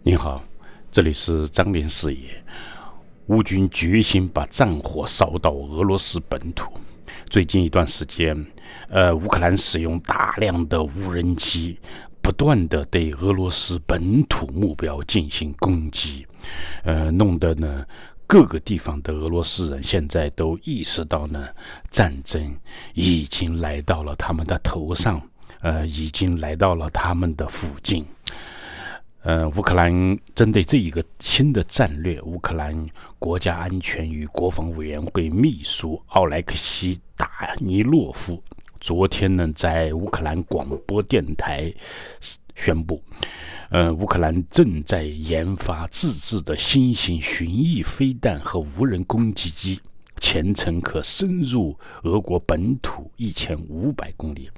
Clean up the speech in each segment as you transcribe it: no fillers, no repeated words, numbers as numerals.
您好，这里是张连视野。乌军决心把战火烧到俄罗斯本土。最近一段时间，乌克兰使用大量的无人机，不断的对俄罗斯本土目标进行攻击，弄得呢各个地方的俄罗斯人现在都意识到呢，战争已经来到了他们的头上，已经来到了他们的附近。乌克兰针对这一个新的战略，乌克兰国家安全与国防委员会秘书奥莱克西·达尼洛夫昨天呢，在乌克兰广播电台宣布，乌克兰正在研发自制的新型巡弋飞弹和无人攻击机，前程可深入俄国本土1500公里。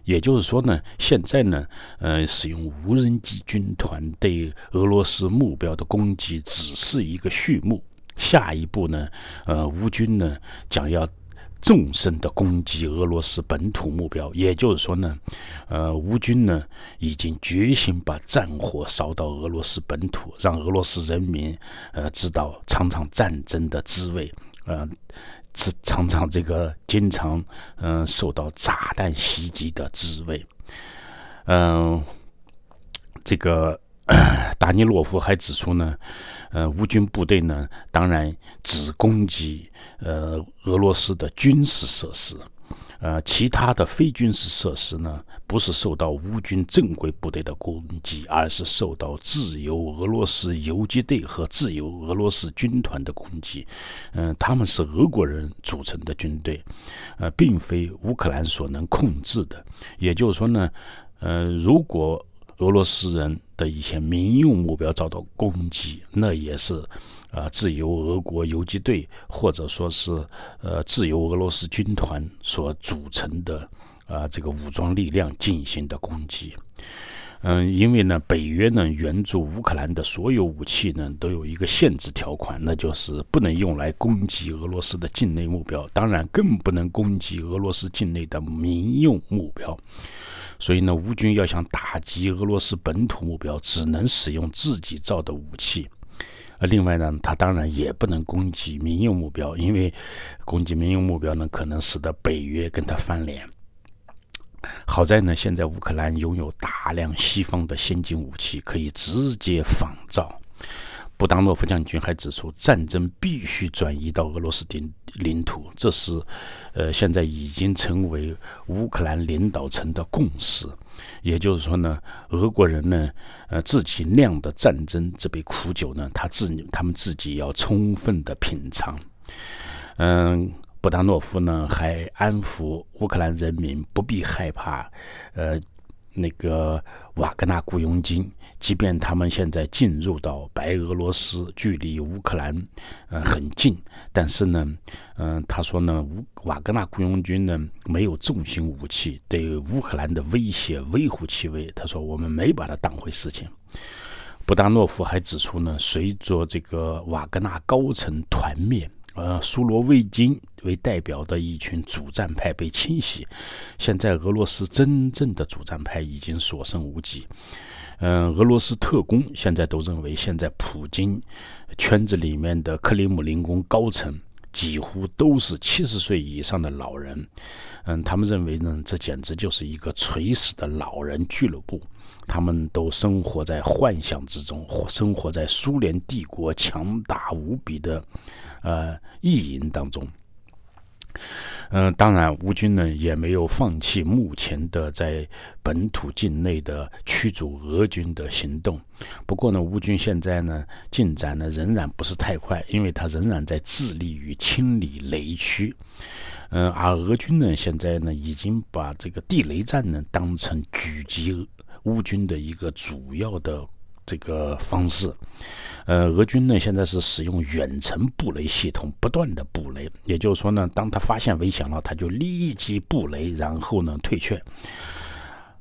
也就是说呢，现在呢，使用无人机军团对俄罗斯目标的攻击只是一个序幕，下一步呢，乌军呢将要纵深的攻击俄罗斯本土目标。也就是说呢，乌军呢已经决心把战火烧到俄罗斯本土，让俄罗斯人民知道尝尝战争的滋味，尝尝这个经常受到炸弹袭击的滋味。这个达尼洛夫还指出呢，乌军部队呢当然只攻击俄罗斯的军事设施，其他的非军事设施呢不是受到乌军正规部队的攻击，而是受到自由俄罗斯游击队和自由俄罗斯军团的攻击。他们是俄国人组成的军队，并非乌克兰所能控制的。也就是说呢，如果俄罗斯人的一些民用目标遭到攻击，那也是自由俄国游击队或者说是自由俄罗斯军团所组成的这个武装力量进行的攻击。因为呢，北约呢援助乌克兰的所有武器呢都有一个限制条款，那就是不能用来攻击俄罗斯的境内目标，当然更不能攻击俄罗斯境内的民用目标。所以呢，乌军要想打击俄罗斯本土目标，只能使用自己造的武器。另外呢，他当然也不能攻击民用目标，因为攻击民用目标呢，可能使得北约跟他翻脸。好在呢，现在乌克兰拥有大量西方的先进武器，可以直接仿造。布达诺夫将军还指出，战争必须转移到俄罗斯领土，这是现在已经成为乌克兰领导层的共识。也就是说呢，俄国人呢，自己酿的战争这杯苦酒呢，他们自己要充分的品尝。布达诺夫呢还安抚乌克兰人民不必害怕，那个瓦格纳雇佣军，即便他们现在进入到白俄罗斯，距离乌克兰很近，但是呢，他说呢，瓦格纳雇佣军呢没有重型武器，对乌克兰的威胁微乎其微。他说我们没把它当回事情。布达诺夫还指出呢，随着这个瓦格纳高层团灭，苏罗维金为代表的一群主战派被清洗，现在俄罗斯真正的主战派已经所剩无几。俄罗斯特工现在都认为，现在普京圈子里面的克里姆林宫高层几乎都是70岁以上的老人。他们认为呢，这简直就是一个垂死的老人俱乐部。他们都生活在幻想之中，生活在苏联帝国强大无比的意淫当中。当然乌军呢也没有放弃目前的在本土境内的驱逐俄军的行动。不过呢，乌军现在呢进展呢仍然不是太快，因为他仍然在致力于清理雷区。而俄军呢现在呢已经把这个地雷战呢当成狙击乌军的一个主要的这个方式。俄军呢现在是使用远程布雷系统，不断的布雷。也就是说呢，当他发现危险了，他就立即布雷，然后呢退却。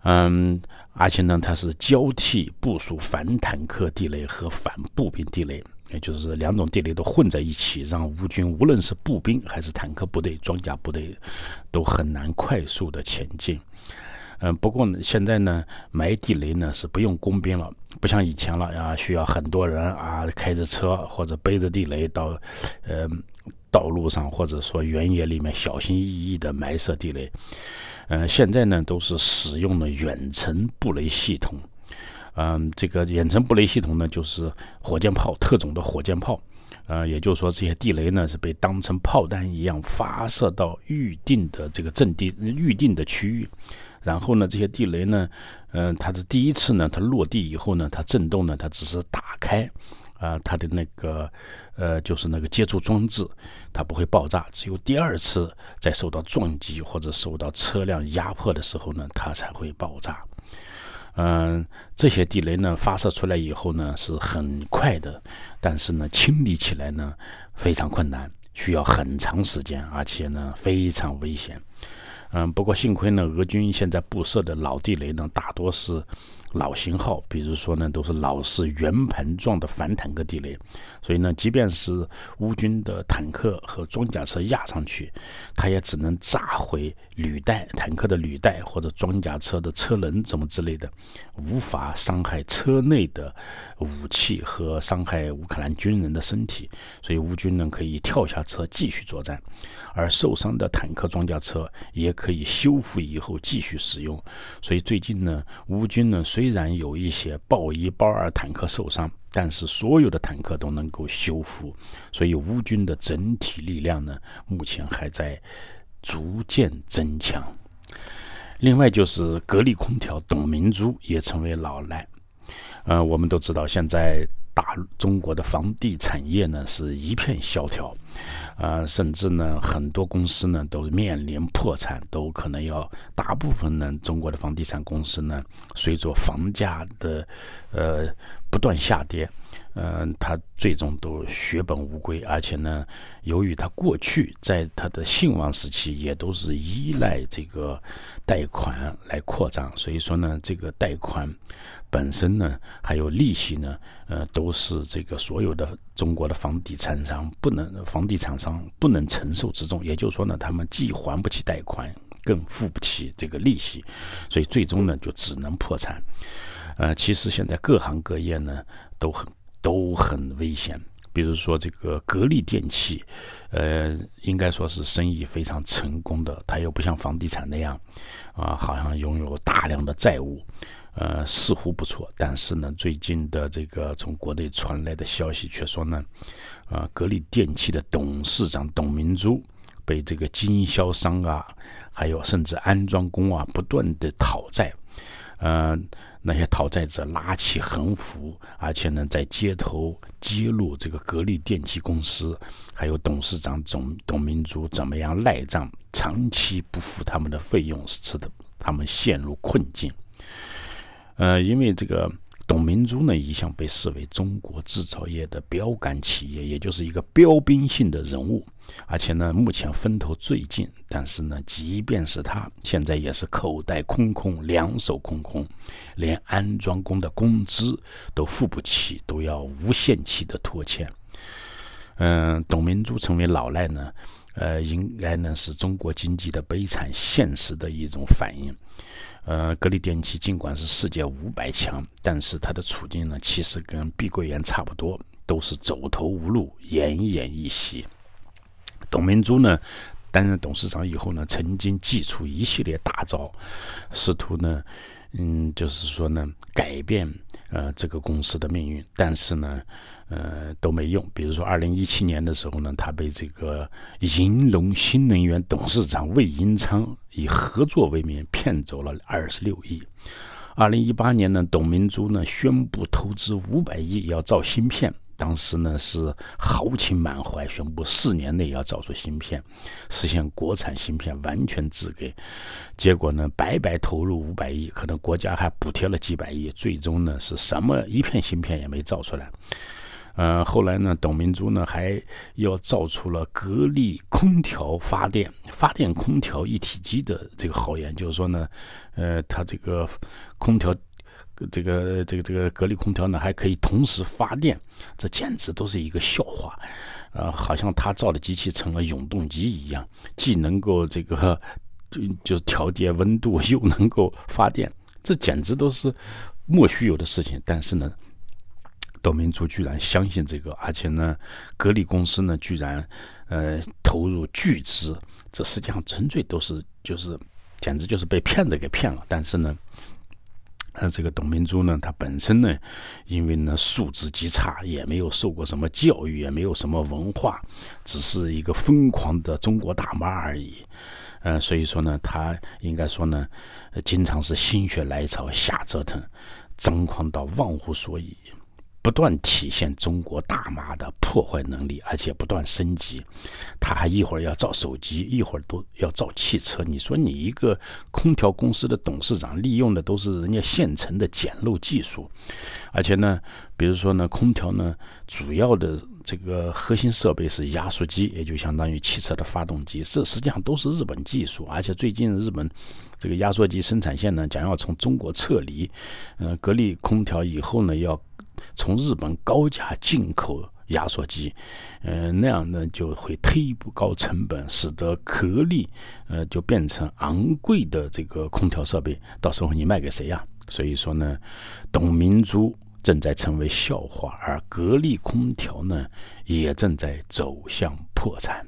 而且呢，它是交替部署反坦克地雷和反步兵地雷，也就是两种地雷都混在一起，让乌军无论是步兵还是坦克部队、装甲部队都很难快速的前进。不过呢，现在呢埋地雷呢是不用工兵了，不像以前了啊，需要很多人啊开着车或者背着地雷到道路上或者说原野里面小心翼翼的埋设地雷。现在呢都是使用了远程布雷系统。这个远程布雷系统呢就是火箭炮，特种的火箭炮。也就是说这些地雷呢是被当成炮弹一样发射到预定的这个阵地、预定的区域。然后呢，这些地雷呢，它的第一次呢，它落地以后呢，它震动呢，它只是打开它的那个就是那个接触装置，它不会爆炸。只有第二次在受到撞击或者受到车辆压迫的时候呢，它才会爆炸。这些地雷呢发射出来以后呢是很快的，但是呢清理起来呢非常困难，需要很长时间，而且呢非常危险。不过幸亏呢，俄军现在布设的老地雷呢大多是老型号，比如说呢都是老式圆盘状的反坦克地雷，所以呢即便是乌军的坦克和装甲车压上去，它也只能炸毁履带、坦克的履带或者装甲车的车轮什么之类的，无法伤害车内的武器和伤害乌克兰军人的身体，所以乌军呢可以跳下车继续作战，而受伤的坦克、装甲车也可以修复以后继续使用。所以最近呢，乌军呢虽然有一些豹一、豹二坦克受伤，但是所有的坦克都能够修复，所以乌军的整体力量呢目前还在逐渐增强。另外就是格力空调董明珠也成为老赖。我们都知道现在中国的房地产业呢是一片萧条，甚至呢很多公司呢都面临破产，都可能要大部分呢中国的房地产公司呢随着房价的不断下跌，它最终都血本无归。而且呢，由于它过去在它的兴旺时期也都是依赖这个贷款来扩张，所以说呢，这个贷款本身呢，还有利息呢，都是这个所有的中国的房地产商不能承受之重。也就是说呢，他们既还不起贷款，更付不起这个利息，所以最终呢，就只能破产。其实现在各行各业呢都很危险。比如说这个格力电器，应该说是生意非常成功的，它又不像房地产那样好像拥有大量的债务，似乎不错。但是呢，最近的这个从国内传来的消息却说呢，格力电器的董事长董明珠被这个经销商还有甚至安装工不断的讨债。那些讨债者拉起横幅，而且呢，在街头揭露这个格力电器公司还有董事长董明珠怎么样赖账，长期不付他们的费用，使得他们陷入困境。因为这个董明珠呢，一向被视为中国制造业的标杆企业，也就是一个标兵性的人物，而且呢，目前风头最劲。但是呢，即便是他，现在也是口袋空空，两手空空，连安装工的工资都付不起，都要无限期的拖欠。董明珠成为老赖呢，应该呢是中国经济的悲惨现实的一种反应。格力电器尽管是世界500强，但是它的处境呢，其实跟碧桂园差不多，都是走投无路，奄奄一息。董明珠呢，担任董事长以后呢，曾经祭出一系列大招，试图呢，就是说呢，改变这个公司的命运，但是呢，都没用。比如说2017年的时候呢，他被这个银龙新能源董事长魏银昌以合作为名骗走了26亿。2018年呢，董明珠呢宣布投资500亿要造芯片，当时呢是豪情满怀，宣布4年内要造出芯片，实现国产芯片完全自给。结果呢，白白投入500亿，可能国家还补贴了几百亿，最终呢是什么一片芯片也没造出来。后来呢，董明珠呢还要造出了格力空调发电空调一体机的这个豪言，就是说呢，它这个空调。这个格力空调呢，还可以同时发电，这简直都是一个笑话。好像他造的机器成了永动机一样，既能够这个就调节温度，又能够发电，这简直都是莫须有的事情，但是呢，董明珠居然相信这个，而且呢，格力公司呢居然投入巨资，这实际上纯粹都是简直就是被骗子给骗了。但是呢，这个董明珠呢，她本身呢，因为呢素质极差，也没有受过什么教育，也没有什么文化，只是一个疯狂的中国大妈而已。所以说呢，她应该说呢，经常是心血来潮瞎折腾，张狂到忘乎所以，不断体现中国大妈的破坏能力，而且不断升级。他还一会儿要造手机，一会儿都要造汽车。你说你一个空调公司的董事长，利用的都是人家现成的简陋技术，而且呢，比如说呢，空调呢，主要的这个核心设备是压缩机，也就相当于汽车的发动机，这实际上都是日本技术。而且最近日本这个压缩机生产线呢，将要从中国撤离，格力空调以后呢，要从日本高价进口压缩机，那样呢就会推高成本，使得格力就变成昂贵的这个空调设备，到时候你卖给谁呀？所以说呢，董明珠正在成为笑话，而格力空调呢也正在走向破产。